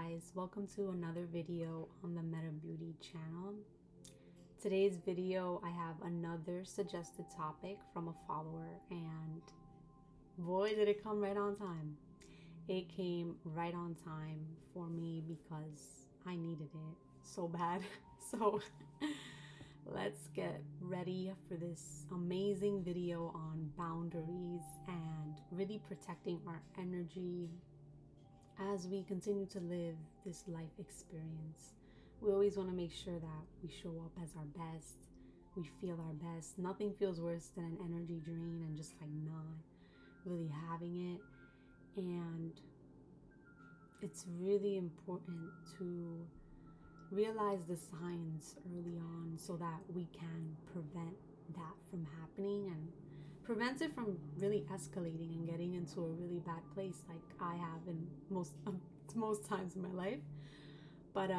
guys, welcome to another video on the Meta Beauty channel. Today's video I have another suggested topic from a follower, and boy did it come right on time. It came right on time for me because I needed it so bad. So let's get ready for this amazing video on boundaries and really protecting our energy as we continue to live this life experience. We always want to make sure that we show up as our best, we feel our best. Nothing feels worse than an energy drain and just like not really having it. And it's really important to realize the signs early on so that we can prevent that from happening and prevent it from really escalating and getting into a really bad place like I have in most times in my life. But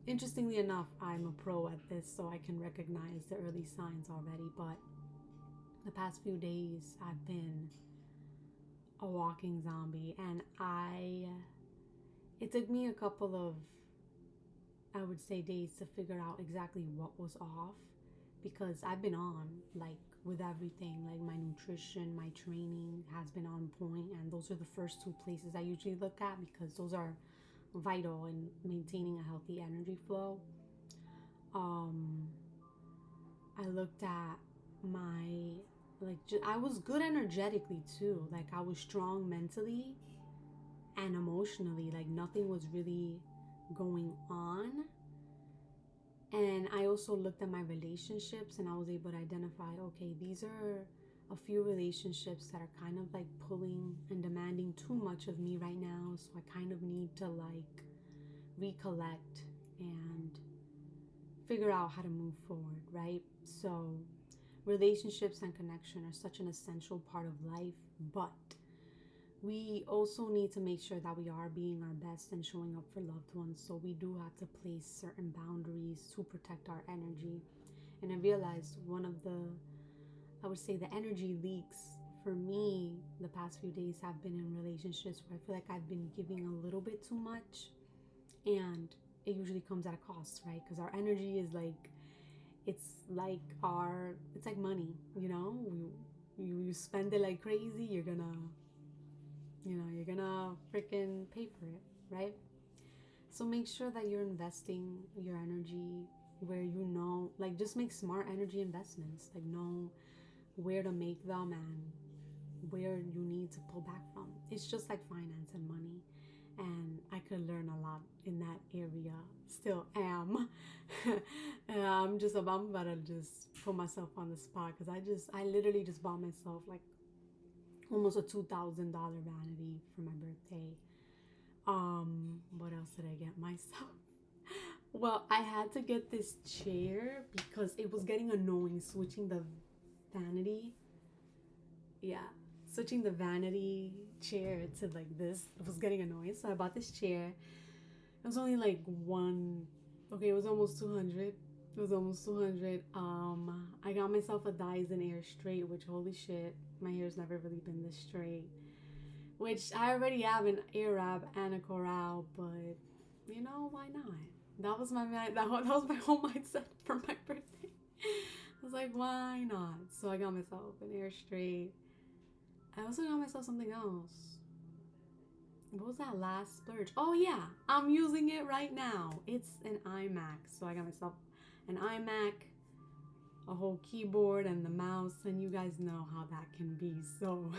interestingly enough, I'm a pro at this, so I can recognize the early signs already. But the past few days I've been a walking zombie, and it took me a couple of, I would say, days to figure out exactly what was off, because I've been on like with everything. Like my nutrition, my training has been on point, and those are the first two places I usually look at because those are vital in maintaining a healthy energy flow. I looked at my I was good energetically too. Like I was strong mentally and emotionally. Like nothing was really going on. And I also looked at my relationships and I was able to identify, okay, these are a few relationships that are kind of like pulling and demanding too much of me right now. So I kind of need to like recollect and figure out how to move forward, right? So relationships and connection are such an essential part of life, but we also need to make sure that we are being our best and showing up for loved ones. So we do have to place certain boundaries to protect our energy. And I realized I would say the energy leaks for me the past few days have been in relationships where I feel like I've been giving a little bit too much, and it usually comes at a cost, right? Because our energy is like, it's like money, you know? You spend it like crazy, you're gonna freaking pay for it, right? So make sure that you're investing your energy where like just make smart energy investments, like know where to make them and where you need to pull back from. It's just like finance and money. And I could learn a lot in that area. Still am. I'm about to just put myself on the spot because I literally just bought myself like almost a $2,000 vanity for my birthday. What else did I get myself? Well, I had to get this chair because it was getting annoying switching the vanity. Yeah, switching the vanity chair to like this, it was getting annoying. So I bought this chair. It was only like it was almost 200. It was almost 200. I got myself a Dyson Airstrait, which holy shit, my hair's never really been this straight. Which I already have an Airwrap and a Coral, but you know, why not? That was my whole mindset for my birthday. I was like, why not? So I got myself an Airstrait. I also got myself something else. What was that last splurge? Oh yeah, I'm using it right now. It's an iMac. So I got myself an iMac, a whole keyboard and the mouse, and you guys know how that can be. So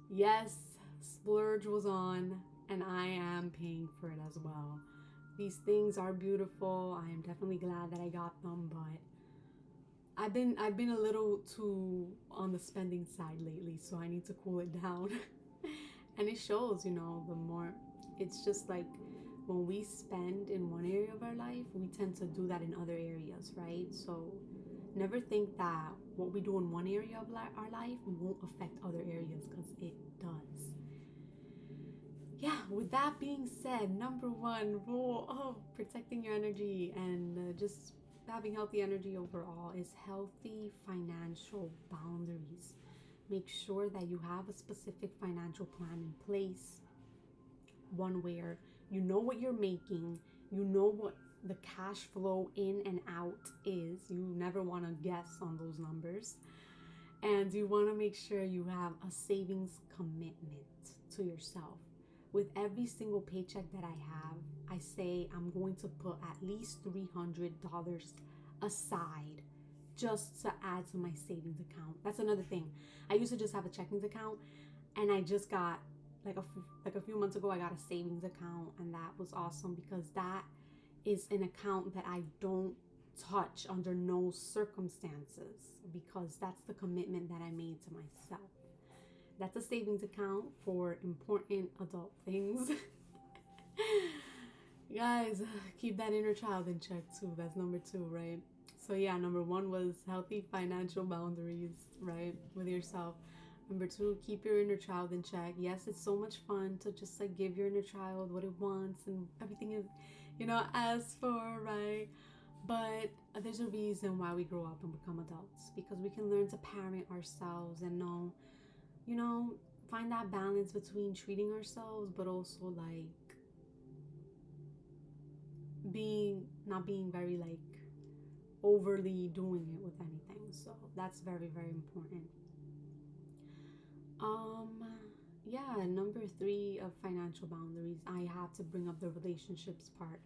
yes, splurge was on, and I am paying for it as well. These things are beautiful. I am definitely glad that I got them, but I've been a little too on the spending side lately, so I need to cool it down. And it shows, the more, it's just like when we spend in one area of our life, we tend to do that in other areas, right? So never think that what we do in one area of our life won't affect other areas, because it does. Yeah, with that being said, number one rule of protecting your energy and just having healthy energy overall is healthy financial boundaries. Make sure that you have a specific financial plan in place, one where You know what you're making. You know what the cash flow in and out is. You never want to guess on those numbers. And you want to make sure you have a savings commitment to yourself. With every single paycheck that I have, I say I'm going to put at least $300 aside just to add to my savings account. That's another thing. I used to just have a checking account, and I just got like a few months ago I got a savings account, and that was awesome because that is an account that I don't touch under no circumstances because that's the commitment that I made to myself. That's a savings account for important adult things. Guys, keep that inner child in check too. That's number two, right? So yeah, number one was healthy financial boundaries, right, with yourself. Number two, keep your inner child in check. Yes, it's so much fun to just like give your inner child what it wants and everything it, asks for, right? But there's a reason why we grow up and become adults because we can learn to parent ourselves and know, you know, find that balance between treating ourselves but also like not being very like overly doing it with anything. So that's very, very important. Um, yeah, number three of financial boundaries, I have to bring up the relationships part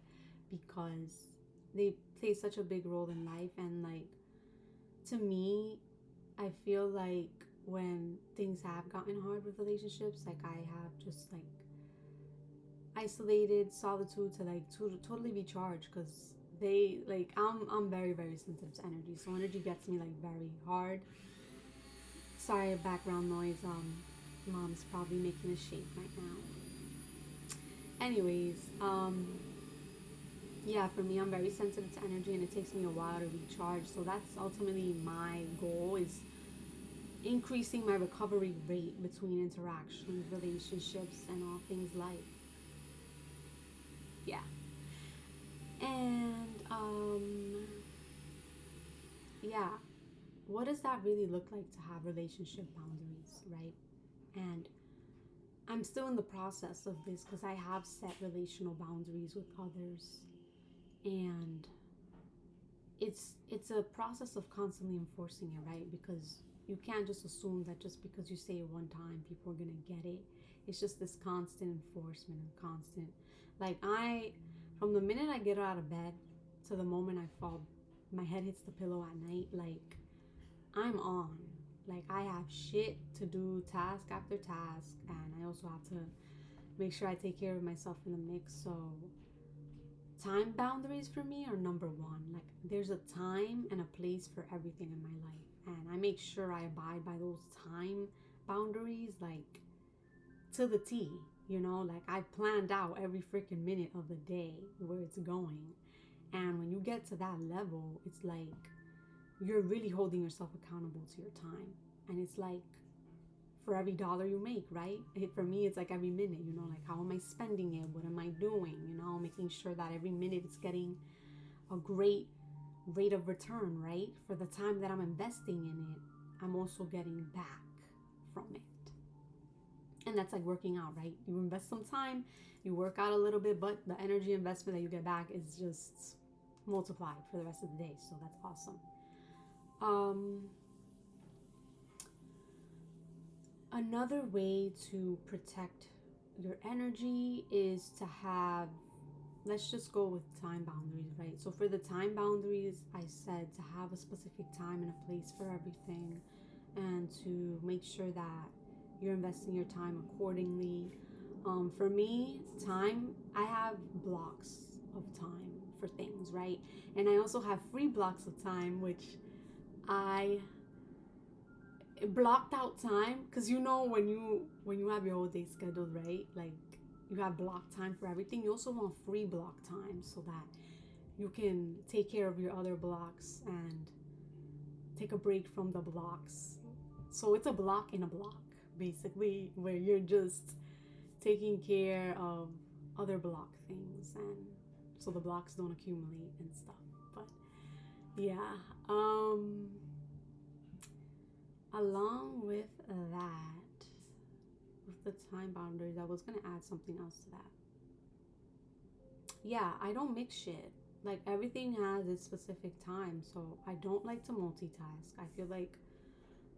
because they play such a big role in life. And like, to me, I feel like when things have gotten hard with relationships, like I have just like isolated solitude to like to totally be charged because they like I'm very, very sensitive to energy, so energy gets me like very hard. Sorry, background noise. Mom's probably making a shake right now. Anyways, yeah, for me, I'm very sensitive to energy, and it takes me a while to recharge. So that's ultimately my goal is increasing my recovery rate between interactions, relationships, and all things life. Yeah, and yeah, what does that really look like to have relationship boundaries, right? And I'm still in the process of this because I have set relational boundaries with others, and it's a process of constantly enforcing it, right? Because you can't just assume that just because you say it one time, people are gonna get it. It's just this constant enforcement and constant, like from the minute I get out of bed to the moment I fall, my head hits the pillow at night, like I'm on. Like I have shit to do, task after task, and I also have to make sure I take care of myself in the mix. So time boundaries for me are number one. Like there's a time and a place for everything in my life, and I make sure I abide by those time boundaries like to the T. Like I planned out every freaking minute of the day where it's going. And when you get to that level, it's like you're really holding yourself accountable to your time. And it's like for every dollar you make, right? For me, it's like every minute, like how am I spending it? What am I doing? Making sure that every minute it's getting a great rate of return, right? For the time that I'm investing in it, I'm also getting back from it. And that's like working out, right? You invest some time, you work out a little bit, but the energy investment that you get back is just multiplied for the rest of the day. So that's awesome. Another way to protect your energy is to have, let's just go with time boundaries, right? So for the time boundaries, I said to have a specific time and a place for everything, and to make sure that you're investing your time accordingly. For me, time, I have blocks of time for things, right? And I also have free blocks of time, which I blocked out time because when you have your whole day scheduled, right? Like you have block time for everything. You also want free block time so that you can take care of your other blocks and take a break from the blocks. So it's a block in a block, basically, where you're just taking care of other block things, and so the blocks don't accumulate and stuff. But yeah, along with that, with the time boundaries, I was gonna add something else to that. yeah, I don't mix shit. Like everything has its specific time, so I don't like to multitask. I feel like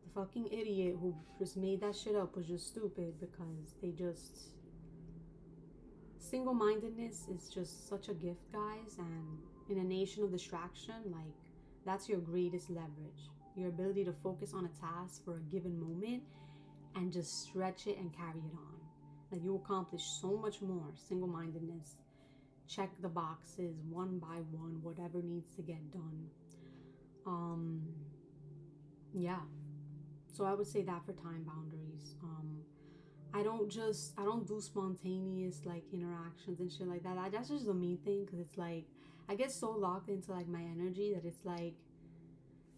the fucking idiot who just made that shit up was just stupid because they just single-mindedness is just such a gift, guys, and in a nation of distraction, like that's your greatest leverage. Your ability to focus on a task for a given moment and just stretch it and carry it on. Like you accomplish so much more. Single-mindedness, check the boxes one by one, whatever needs to get done. Um, yeah. So I would say that for time boundaries. I don't do spontaneous like interactions and shit like that. That's just a me thing because it's like I get so locked into like my energy that it's like,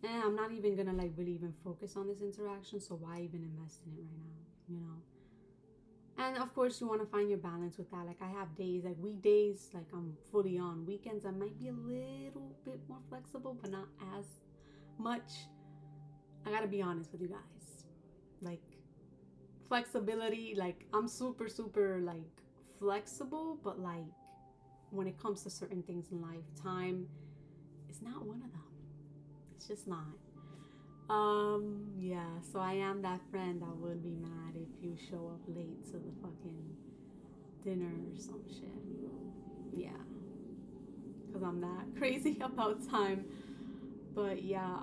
I'm not even gonna like really even focus on this interaction. So why even invest in it right now? You know. And of course, you want to find your balance with that. Like I have days, like weekdays, like I'm fully on. Weekends, I might be a little bit more flexible, but not as much. I gotta be honest with you guys. Like flexibility, like I'm super super like flexible, but like when it comes to certain things in life, time is not one of them. It's just not. Yeah, so I am that friend that would be mad if you show up late to the fucking dinner or some shit. Yeah, because I'm that crazy about time. But yeah,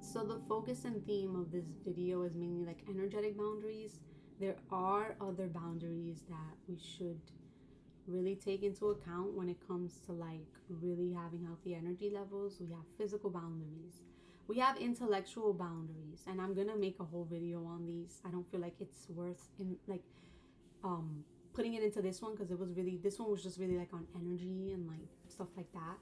so the focus and theme of this video is mainly like energetic boundaries. There are other boundaries that we should really take into account when it comes to like really having healthy energy levels. We have physical boundaries. We have intellectual boundaries, and I'm gonna make a whole video on these. I don't feel like it's worth in like um putting it into this one because it was really this one was just really like on energy and like stuff like that.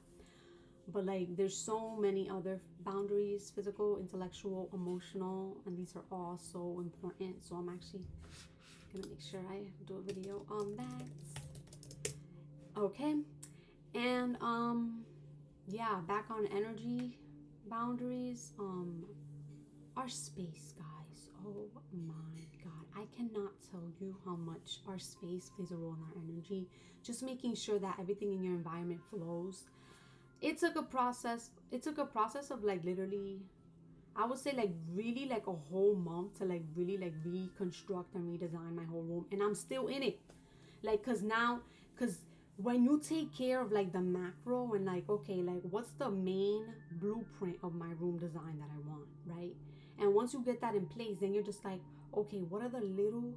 But like there's so many other boundaries: physical, intellectual, emotional, and these are all so important. So I'm actually gonna make sure I do a video on that. Okay. And yeah, back on energy boundaries, our space, guys. Oh my god. I cannot tell you how much our space plays a role in our energy. Just making sure that everything in your environment flows. It took a process of like literally, I would say like really like a whole month to like really like reconstruct and redesign my whole room, and I'm still in it. Like cuz when you take care of like the macro and like okay, like what's the main blueprint of my room design that I want, right? And once you get that in place, then you're just like, okay, what are the little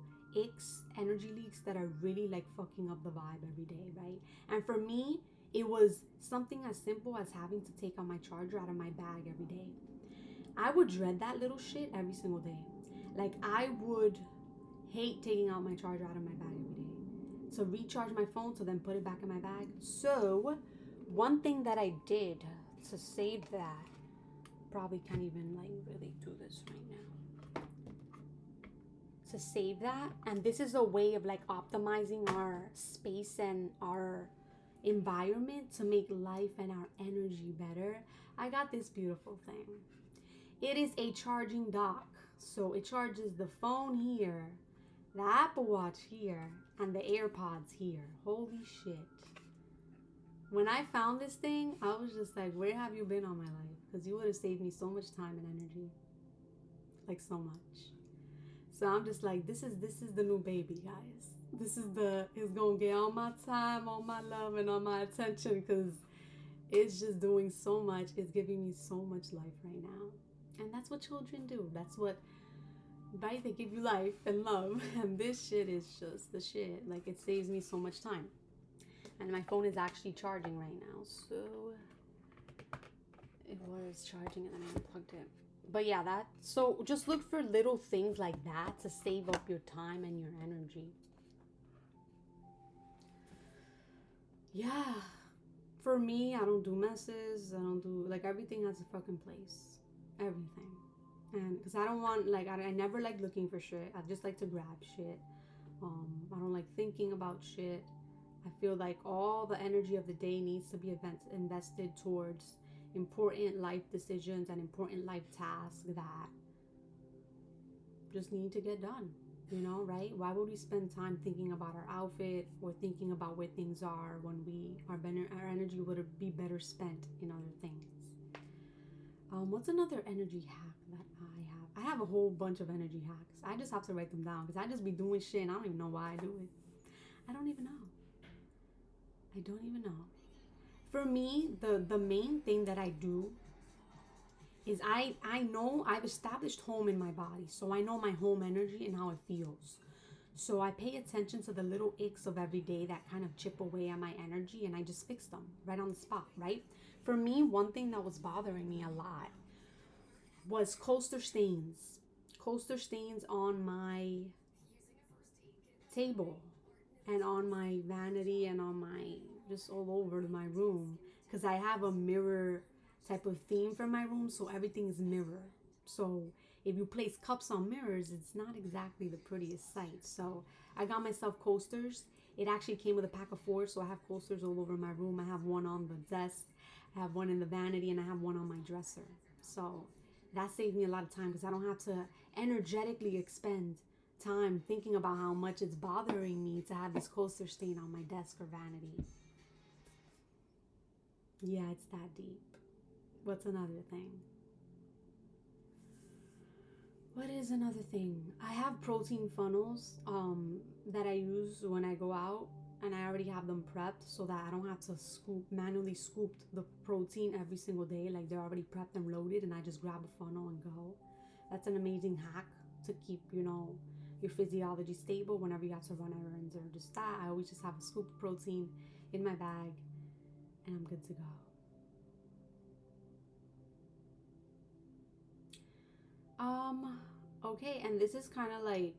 energy leaks that are really like fucking up the vibe every day, right? And for me, it was something as simple as having to take out my charger out of my bag every day. I would dread that little shit every single day. Like I would hate taking out my charger out of my bag every day to recharge my phone to then put it back in my bag. So, one thing that I did to save that, probably can't even like really do this right now. To save that, and this is a way of like optimizing our space and our environment to make life and our energy better. I got this beautiful thing. It is a charging dock. So it charges the phone here, the Apple Watch here, and the AirPods here. Holy shit. When I found this thing, I was just like, where have you been all my life? Because you would have saved me so much time and energy. Like so much. So I'm just like, this is the new baby, guys. It's gonna get all my time, all my love, and all my attention because it's just doing so much. It's giving me so much life right now. And that's what children do. That's what, right? They give you life and love. And this shit is just the shit. Like, it saves me so much time. And my phone is actually charging right now. So, it was charging and then I unplugged it. But yeah, so just look for little things like that to save up your time and your energy. Yeah. For me, I don't do messes. I don't do, like, everything has a fucking place. Everything. And because I don't want, like, I never like looking for shit. I just like to grab shit. I don't like thinking about shit. I feel like all the energy of the day needs to be invested towards important life decisions and important life tasks that just need to get done. You know, right? Why would we spend time thinking about our outfit or thinking about where things are when our energy would be better spent in other things? What's another energy hack that I have? I have a whole bunch of energy hacks. I just have to write them down because I just be doing shit and I don't even know why I do it. I don't even know. I don't even know. For me, the main thing that I do is I know I've established home in my body, so I know my home energy and how it feels. So I pay attention to the little aches of every day that kind of chip away at my energy, and I just fix them right on the spot, right? For me, one thing that was bothering me a lot was coaster stains on my table and on my vanity and on my just all over my room because I have a mirror type of theme for my room, so everything is mirror. So if you place cups on mirrors, it's not exactly the prettiest sight. So I got myself coasters. It actually came with a pack of four, so I have coasters all over my room. I have one on the desk, I have one in the vanity, and I have one on my dresser. So that saved me a lot of time because I don't have to energetically expend time thinking about how much it's bothering me to have this coaster stain on my desk or vanity. Yeah, it's that deep. What's another thing? What is another thing? I have protein funnels that I use when I go out, and I already have them prepped so that I don't have to manually scoop the protein every single day. Like they're already prepped and loaded, and I just grab a funnel and go. That's an amazing hack to keep, your physiology stable whenever you have to run errands or just that. I always just have a scoop of protein in my bag, and I'm good to go. Um, okay, and this is kind of like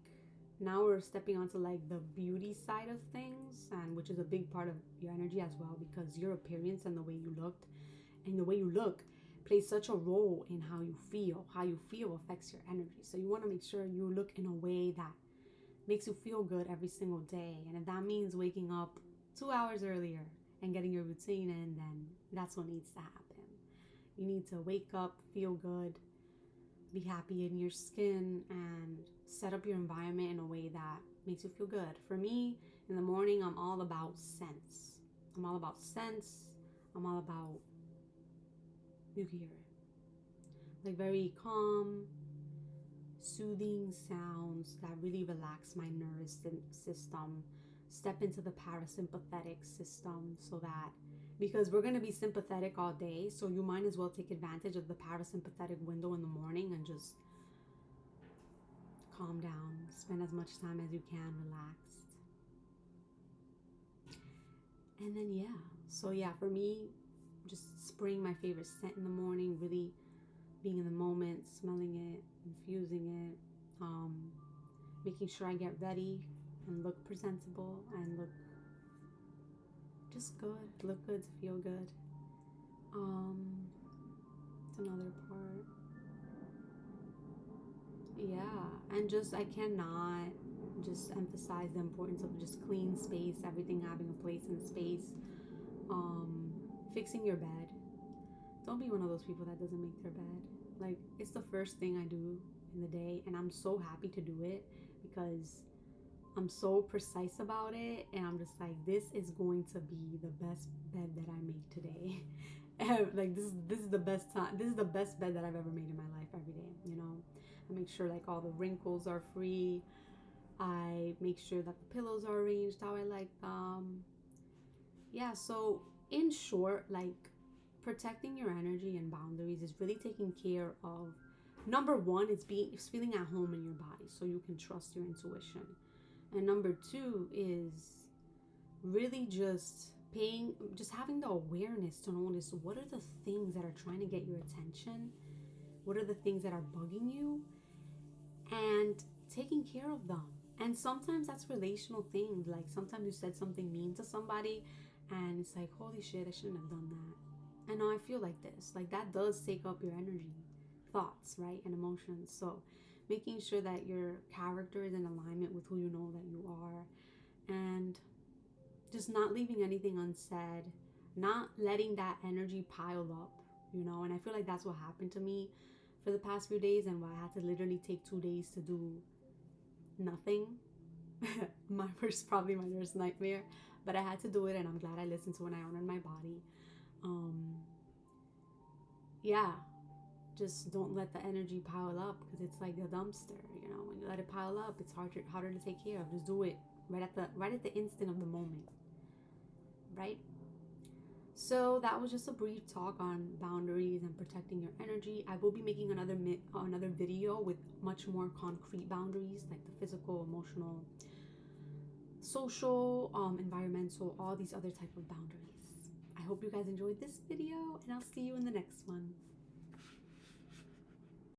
now we're stepping onto like the beauty side of things, and which is a big part of your energy as well, because your appearance and the way you looked and the way you look plays such a role in how you feel. How you feel affects your energy. So you want to make sure you look in a way that makes you feel good every single day. And if that means waking up 2 hours earlier and getting your routine in, then that's what needs to happen. You need to wake up, feel good, be happy in your skin, and set up your environment in a way that makes you feel good. For me, in the morning, I'm all about scents. I'm all about scents. I'm all about, you hear it, like very calm, soothing sounds that really relax my nervous system. Step into the parasympathetic system so that because we're going to be sympathetic all day, so you might as well take advantage of the parasympathetic window in the morning and just calm down, spend as much time as you can relaxed. And then, yeah. So, yeah, for me, just spraying my favorite scent in the morning, really being in the moment, smelling it, infusing it, making sure I get ready and look presentable and look just good, look good to feel good. It's another part. Yeah, and just I cannot just emphasize the importance of just clean space, everything having a place in space. Um, Fixing your bed. Don't be one of those people that doesn't make their bed. Like it's the first thing I do in the day, and I'm so happy to do it because I'm so precise about it, and I'm just like, this is going to be the best bed that I make today. Like this is the best time. This is the best bed that I've ever made in my life every day. I make sure like all the wrinkles are free. I make sure that the pillows are arranged how I like them. Yeah. So in short, like protecting your energy and boundaries is really taking care of. Number one, it's feeling at home in your body, so you can trust your intuition. And number two is really just having the awareness to notice what are the things that are trying to get your attention, what are the things that are bugging you, and taking care of them. And sometimes that's relational things. Like sometimes you said something mean to somebody, and it's like, holy shit, I shouldn't have done that. And now I feel like this. Like that does take up your energy, thoughts, right, and emotions. So making sure that your character is in alignment with who you know that you are, and just not leaving anything unsaid, not letting that energy pile up. And I feel like that's what happened to me for the past few days, and why I had to literally take 2 days to do nothing. Probably my worst nightmare, but I had to do it, and I'm glad I listened to when I honored my body. Um, yeah, just don't let the energy pile up, because it's like a dumpster. You know, when you let it pile up, it's harder to take care of. Just do it right at the instant of the moment, right? So that was just a brief talk on boundaries and protecting your energy. I will be making another video with much more concrete boundaries, like the physical, emotional, social, environmental, all these other type of boundaries. I hope you guys enjoyed this video, and I'll see you in the next one.